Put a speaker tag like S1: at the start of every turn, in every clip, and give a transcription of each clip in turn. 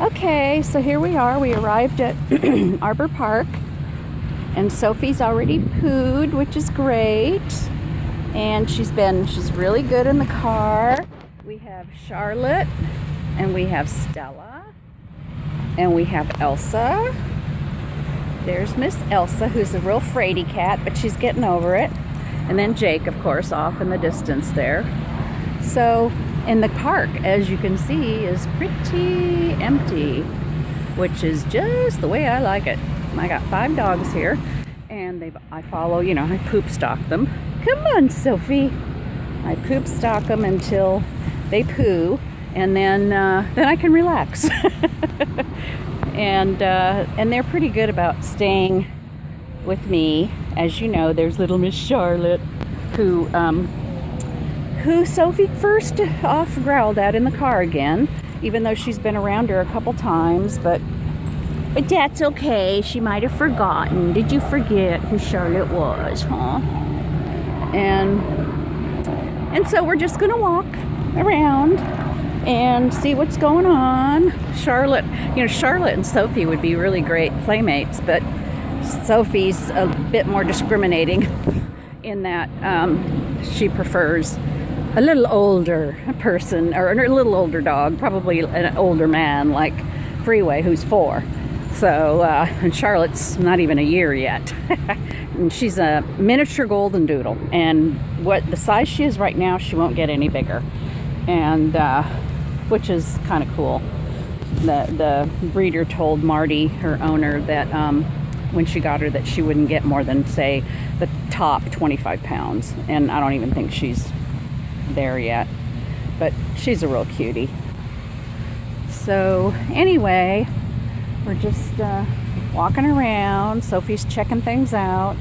S1: Okay, so here we are. We arrived at Arbor Park, and Sophie's already pooed, which is great. And she's really good in the car. We have Charlotte, and we have Stella, and we have Elsa. There's Miss Elsa, who's a real fraidy cat, but she's getting over it. And then Jake, of course, off in the distance there. So, in the park, as you can see, is pretty empty, which is just the way I like it. I got 5 dogs here, and I follow, I poop stock them. Come on, Sophie. I poop stock them until they poo, and then I can relax. And they're pretty good about staying with me. As you know, there's little Miss Charlotte, who Sophie first off growled at in the car again, even though she's been around her a couple times, but that's okay. She might have forgotten. Did you forget who Charlotte was, huh? And so we're just gonna walk around and see what's going on. Charlotte and Sophie would be really great playmates, but Sophie's a bit more discriminating in that she prefers a little older person, or a little older dog, probably an older man like Freeway, who's 4. So, and Charlotte's not even a year yet. And she's a miniature golden doodle. And the size she is right now, she won't get any bigger. And, which is kind of cool. The breeder told Marty, her owner, that when she got her, that she wouldn't get more than, say, the top 25 pounds. And I don't even think she's there yet, but she's a real cutie. So anyway, we're just walking around. Sophie's checking things out.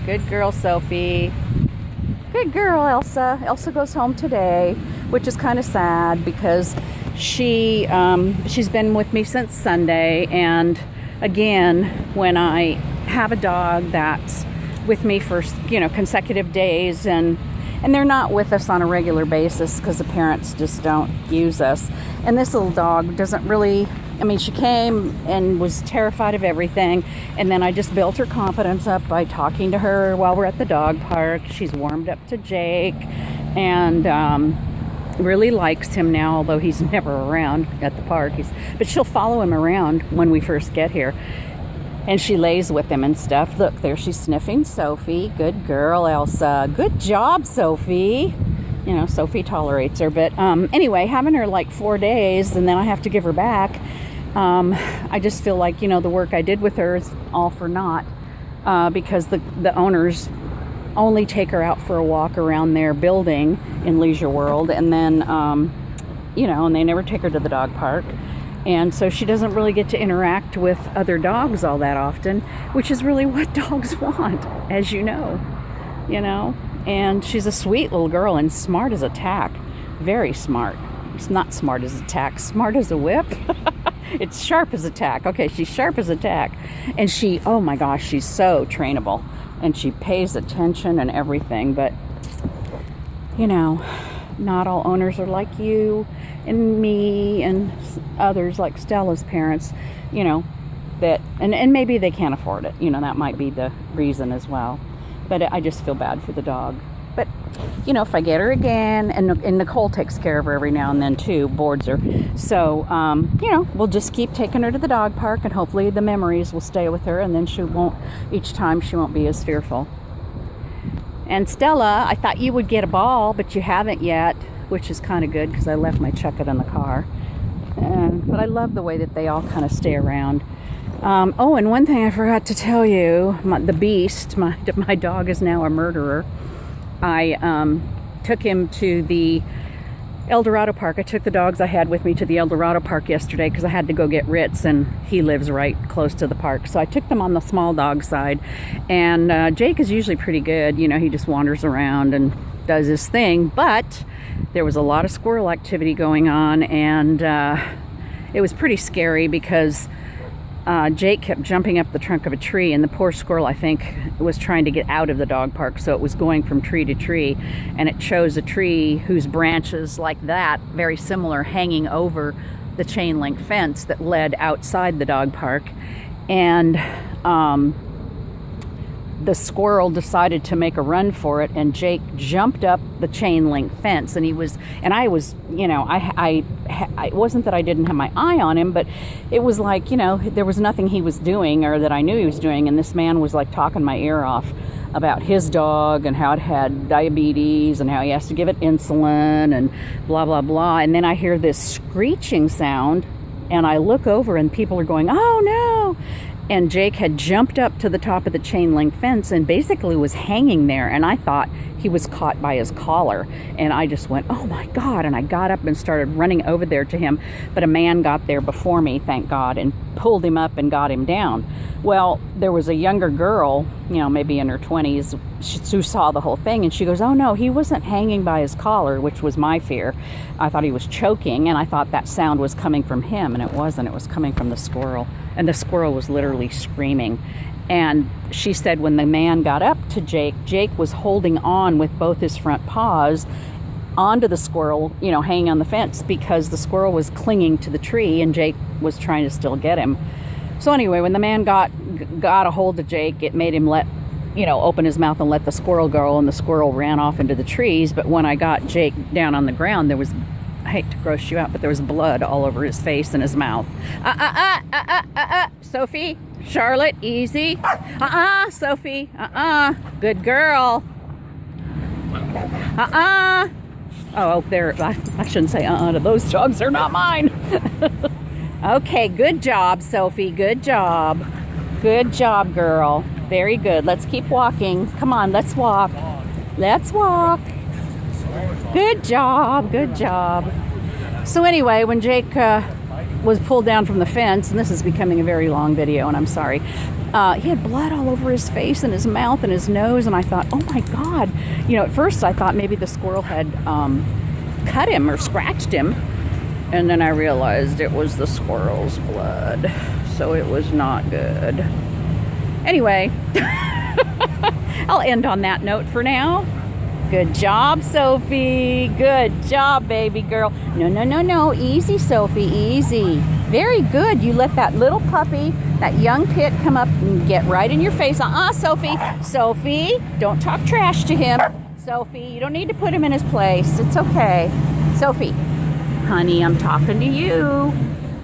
S1: Good girl, Sophie. Good girl, Elsa. Elsa goes home today, which is kind of sad because she's been with me since Sunday. And again, when I have a dog that's with me for consecutive days, and they're not with us on a regular basis because the parents just don't use us. And this little dog doesn't really, she came and was terrified of everything, and then I just built her confidence up by talking to her while we're at the dog park. She's warmed up to Jake and really likes him now, although he's never around at the park. But she'll follow him around when we first get here. And she lays with him and stuff. Look, there she's sniffing Sophie. Good girl, Elsa. Good job, Sophie. Sophie tolerates her. But anyway, having her like 4 days and then I have to give her back, I just feel like, the work I did with her is all for naught, because the owners only take her out for a walk around their building in Leisure World, and then, and they never take her to the dog park. And so she doesn't really get to interact with other dogs all that often, which is really what dogs want, as you know. And she's a sweet little girl and smart as a tack. Very smart. It's not smart as a tack, smart as a whip. It's sharp as a tack. Okay, she's sharp as a tack. And oh my gosh, she's so trainable. And she pays attention and everything. But, not all owners are like you and me and others like Stella's parents, that, and maybe they can't afford it. That might be the reason as well. But I just feel bad for the dog. But, if I get her again, and Nicole takes care of her every now and then too, boards her. So, we'll just keep taking her to the dog park, and hopefully the memories will stay with her, and then each time she won't be as fearful. And Stella, I thought you would get a ball, but you haven't yet, which is kind of good because I left my Chucket in the car. But I love the way that they all kind of stay around. And one thing I forgot to tell you, the Beast, my dog is now a murderer. I took him to the El Dorado Park. I took the dogs I had with me to the El Dorado Park yesterday because I had to go get Ritz, and he lives right close to the park. So I took them on the small dog side. And Jake is usually pretty good. He just wanders around and does his thing. But there was a lot of squirrel activity going on, and it was pretty scary because Jake kept jumping up the trunk of a tree, and the poor squirrel, I think, was trying to get out of the dog park, so it was going from tree to tree, and it chose a tree whose branches like that, very similar, hanging over the chain link fence that led outside the dog park, and the squirrel decided to make a run for it, and Jake jumped up the chain link fence, and I was, you know, I it wasn't that I didn't have my eye on him, but it was like, you know, there was nothing he was doing or that I knew he was doing, and this man was like talking my ear off about his dog and how it had diabetes and how he has to give it insulin and blah blah blah. And then I hear this screeching sound, and I look over and people are going, "Oh no!" And Jake had jumped up to the top of the chain link fence and basically was hanging there. And I thought he was caught by his collar. And I just went, oh my God. And I got up and started running over there to him. But a man got there before me, thank God, and pulled him up and got him down. Well, there was a younger girl, you know, maybe in her 20s, who saw the whole thing. And she goes, oh no, he wasn't hanging by his collar, which was my fear. I thought he was choking, and I thought that sound was coming from him. And it wasn't. It was coming from the squirrel. And the squirrel was literally screaming. And she said when the man got up to Jake, Jake was holding on with both his front paws onto the squirrel, you know, hanging on the fence, because the squirrel was clinging to the tree and Jake was trying to still get him. So anyway, when the man got a hold of Jake, it made him open his mouth and let the squirrel go, and the squirrel ran off into the trees. But when I got Jake down on the ground, there was, I hate to gross you out, but there was blood all over his face and his mouth. Sophie, Charlotte, easy. Sophie, good girl. Oh, there, I shouldn't say to those dogs, they're not mine. Okay, good job, Sophie, good job. Good job, girl. Very good. Let's keep walking. Come on, let's walk. Let's walk. Good job, good job. So anyway, when Jake was pulled down from the fence, and this is becoming a very long video, and I'm sorry, he had blood all over his face and his mouth and his nose, and I thought, oh my God. You know, at first I thought maybe the squirrel had cut him or scratched him, and then I realized it was the squirrel's blood, so it was not good. Anyway, I'll end on that note for now. Good job, Sophie. Good job, baby girl. No. Easy, Sophie, easy. Very good. You let that little puppy, that young pit, come up and get right in your face. Sophie. Sophie, don't talk trash to him. Sophie, you don't need to put him in his place. It's okay. Sophie, honey, I'm talking to you.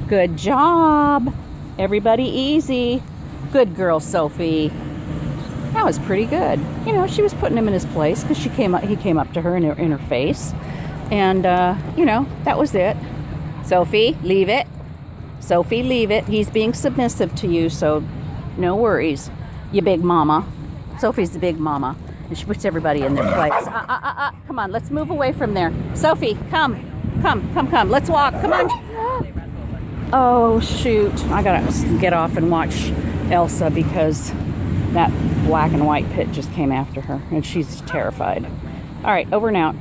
S1: Good job. Everybody easy. Good girl, Sophie. That was pretty good. You know, she was putting him in his place because he came up to her in her face. And, you know, that was it. Sophie, leave it. Sophie, leave it. He's being submissive to you, so no worries. You big mama. Sophie's the big mama. And she puts everybody in their place. Come on, let's move away from there. Sophie, come. Let's walk. Come on. Oh, shoot. I gotta get off and watch Elsa because that black and white pit just came after her, and she's terrified. All right, over and out.